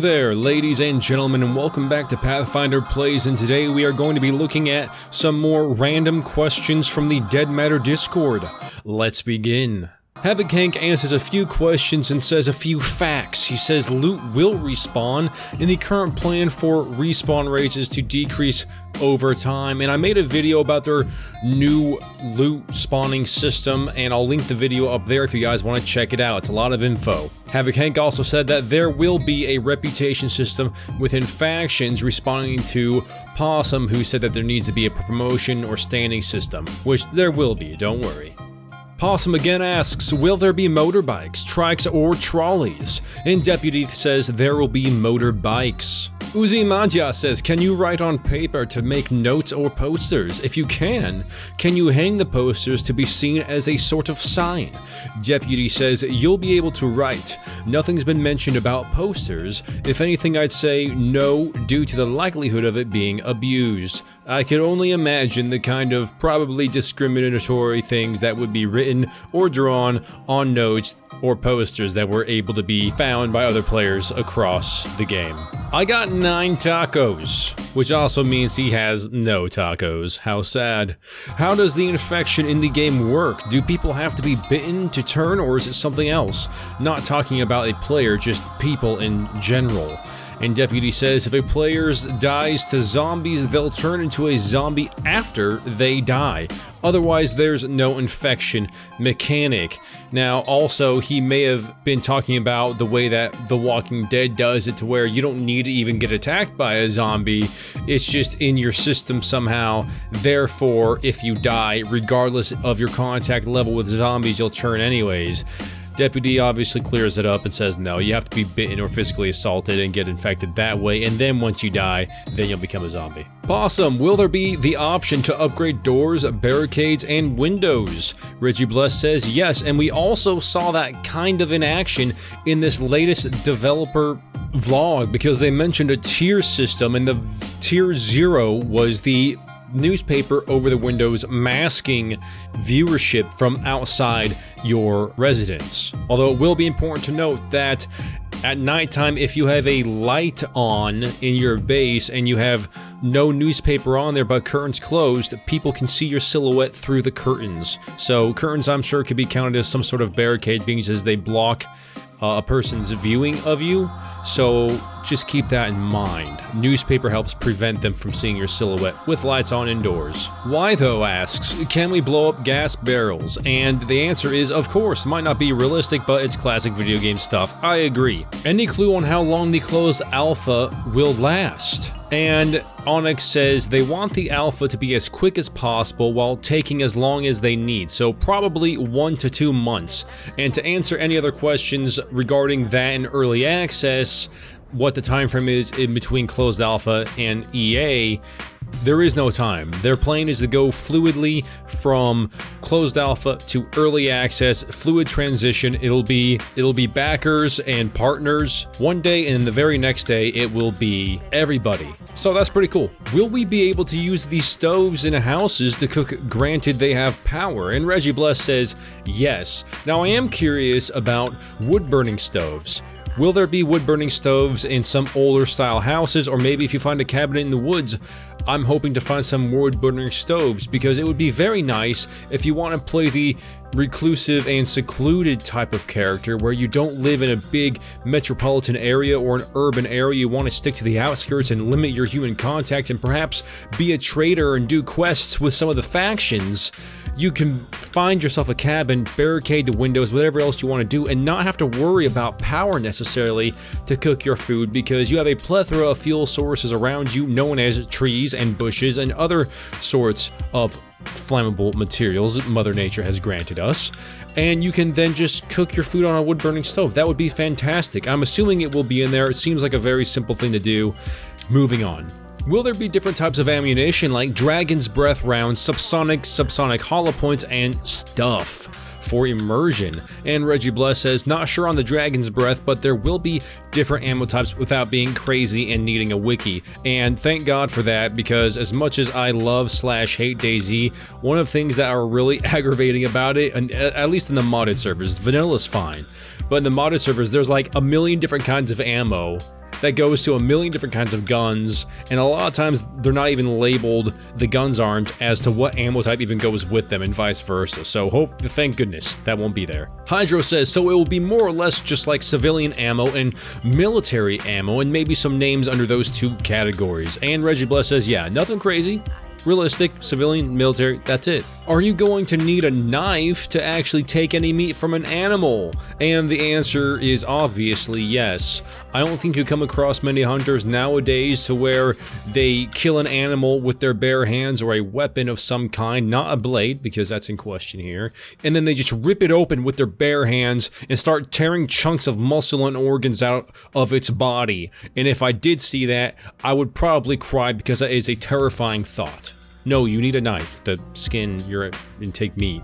there, ladies and gentlemen, and welcome back to Pathfinder Plays, and today we are going to be looking at some more random questions from the Dead Matter Discord. Let's begin. Havoc Hank answers a few questions and says a few facts. He says loot will respawn, and the current plan for respawn rates is to decrease over time. And I made a video about their new loot spawning system, and I'll link the video up there if you guys want to check it out. It's a lot of info. Havoc Hank also said that there will be a reputation system within factions, responding to Possum, who said that there needs to be a promotion or standing system, which there will be, don't worry. Possum again asks, will there be motorbikes, trikes, or trolleys? And Deputy says there will be motorbikes. Uzi Madja says, can you write on paper to make notes or posters? If you can you hang the posters to be seen as a sort of sign? Deputy says, you'll be able to write. Nothing's been mentioned about posters. If anything, I'd say no, due to the likelihood of it being abused. I could only imagine the kind of probably discriminatory things that would be written or drawn on notes or posters that were able to be found by other players across the game. I got 9 tacos, which also means he has no tacos. How sad. How does the infection in the game work? Do people have to be bitten to turn, or is it something else? Not talking about a player, just people in general. And Deputy says if a player dies to zombies, they'll turn into a zombie after they die. Otherwise, there's no infection mechanic. Now, also, he may have been talking about the way that The Walking Dead does it, to where you don't need to even get attacked by a zombie. It's just in your system somehow. Therefore, if you die, regardless of your contact level with zombies, you'll turn anyways. Deputy obviously clears it up and says no, you have to be bitten or physically assaulted and get infected that way, and then once you die, then you'll become a zombie. Possum, will there be the option to upgrade doors, barricades, and windows? Reggie Bless says yes, and we also saw that kind of in action in this latest developer vlog, because they mentioned a tier system, and the tier 0 was the newspaper over the windows masking viewership from outside your residence. Although it will be important to note that at nighttime, if you have a light on in your base and you have no newspaper on there but curtains closed, people can see your silhouette through the curtains. So curtains, I'm sure, could be counted as some sort of barricade, being as they block a person's viewing of you. So just keep that in mind. Newspaper helps prevent them from seeing your silhouette with lights on indoors. Why though asks, can we blow up gas barrels? And the answer is, of course. Might not be realistic, but it's classic video game stuff. I agree. Any clue on how long the closed alpha will last? And Onyx says they want the alpha to be as quick as possible while taking as long as they need, so probably 1 to 2 months. And to answer any other questions regarding that in early access, what the time frame is in between closed alpha and EA, there is no time. Their plan is to go fluidly from closed alpha to early access, fluid transition. It'll be backers and partners one day, and the very next day it will be everybody. So that's pretty cool. Will we be able to use these stoves in houses to cook, granted they have power? And Reggie Bless says yes. Now I am curious about wood burning stoves. Will there be wood-burning stoves in some older style houses, or maybe if you find a cabinet in the woods, I'm hoping to find some wood-burning stoves, because it would be very nice if you want to play the reclusive and secluded type of character where you don't live in a big metropolitan area or an urban area. You want to stick to the outskirts and limit your human contact and perhaps be a trader and do quests with some of the factions. You can find yourself a cabin, barricade the windows, whatever else you want to do, and not have to worry about power necessarily to cook your food, because you have a plethora of fuel sources around you, known as trees and bushes and other sorts of flammable materials Mother Nature has granted us, and you can then just cook your food on a wood-burning stove. That would be fantastic. I'm assuming it will be in there. It seems like a very simple thing to do. Moving on. Will there be different types of ammunition like Dragon's Breath rounds, subsonic hollow points, and stuff for immersion? And Reggie Bless says, not sure on the Dragon's Breath, but there will be different ammo types without being crazy and needing a wiki. And thank God for that, because as much as I love / hate DayZ, one of the things that are really aggravating about it, and at least in the modded servers, vanilla's fine, but in the modded servers, there's like a million different kinds of ammo that goes to a million different kinds of guns, and a lot of times they're not even labeled, the guns aren't, as to what ammo type even goes with them and vice versa. So thank goodness that won't be there. Hydro says, so it will be more or less just like civilian ammo and military ammo, and maybe some names under those two categories. And Reggie Bless says, yeah, nothing crazy. Realistic, civilian, military, that's it. Are you going to need a knife to actually take any meat from an animal? And the answer is obviously yes. I don't think you come across many hunters nowadays to where they kill an animal with their bare hands or a weapon of some kind, not a blade, because that's in question here, and then they just rip it open with their bare hands and start tearing chunks of muscle and organs out of its body. And if I did see that, I would probably cry because that is a terrifying thought. No, you need a knife to skin your intake meat.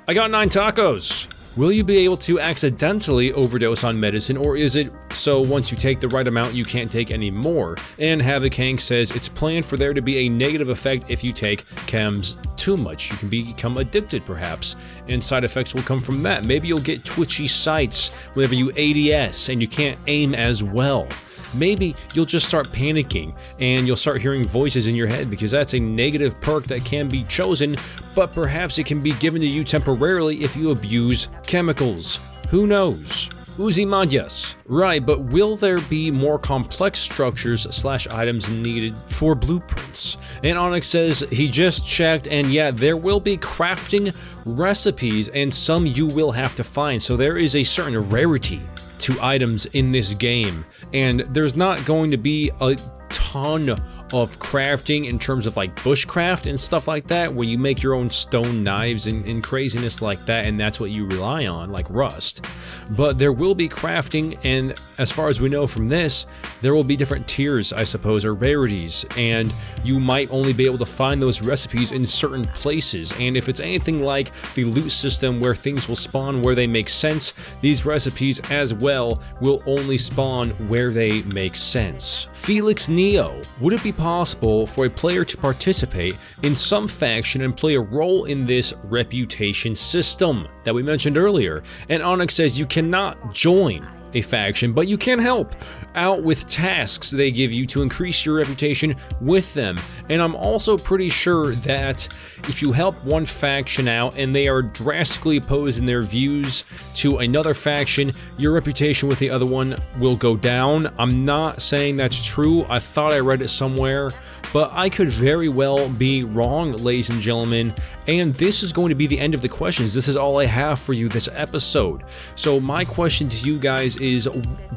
I got 9 tacos. Will you be able to accidentally overdose on medicine, or is it so once you take the right amount you can't take any more? And Havoc Hank says it's planned for there to be a negative effect if you take chems too much. You can become addicted perhaps, and side effects will come from that. Maybe you'll get twitchy sights whenever you ADS and you can't aim as well. Maybe you'll just start panicking and you'll start hearing voices in your head, because that's a negative perk that can be chosen, but perhaps it can be given to you temporarily if you abuse chemicals. Who knows? Uzimayas. Right, but will there be more complex structures / items needed for blueprints? And Onyx says he just checked, and yeah, there will be crafting recipes, and some you will have to find, so there is a certain rarity to items in this game, and there's not going to be a ton of crafting in terms of like bushcraft and stuff like that, where you make your own stone knives and craziness like that, and that's what you rely on, like rust. But there will be crafting, and as far as we know from this, there will be different tiers, I suppose, or rarities, and you might only be able to find those recipes in certain places. And if it's anything like the loot system where things will spawn where they make sense, these recipes as well will only spawn where they make sense. Felix Neo, would it be possible for a player to participate in some faction and play a role in this reputation system that we mentioned earlier? And Onyx says you cannot join a faction, but you can help out with tasks they give you to increase your reputation with them. And I'm also pretty sure that if you help one faction out and they are drastically opposed in their views to another faction, your reputation with the other one will go down. I'm not saying that's true. I thought I read it somewhere, but I could very well be wrong, ladies and gentlemen. And this is going to be the end of the questions. This is all I have for you this episode. So my question to you guys is,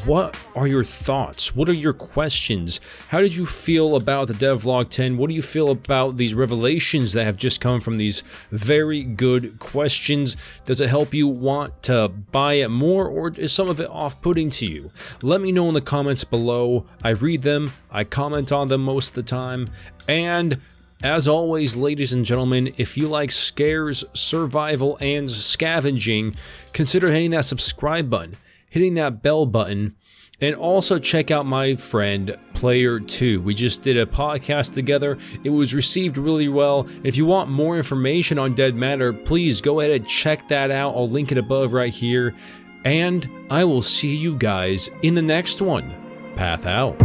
what are your thoughts? What are your questions? How did you feel about the Devlog 10? What do you feel about these revelations that have just come from these very good questions? Does it help you want to buy it more, or is some of it off-putting to you? Let me know in the comments below. I read them, I comment on them most of the time, and as always, ladies and gentlemen, if you like scares, survival, and scavenging, consider hitting that subscribe button, hitting that bell button, and also check out my friend Player 2. We just did a podcast together. It was received really well. If you want more information on Dead Matter, please go ahead and check that out. I'll link it above right here. And I will see you guys in the next one. Path out.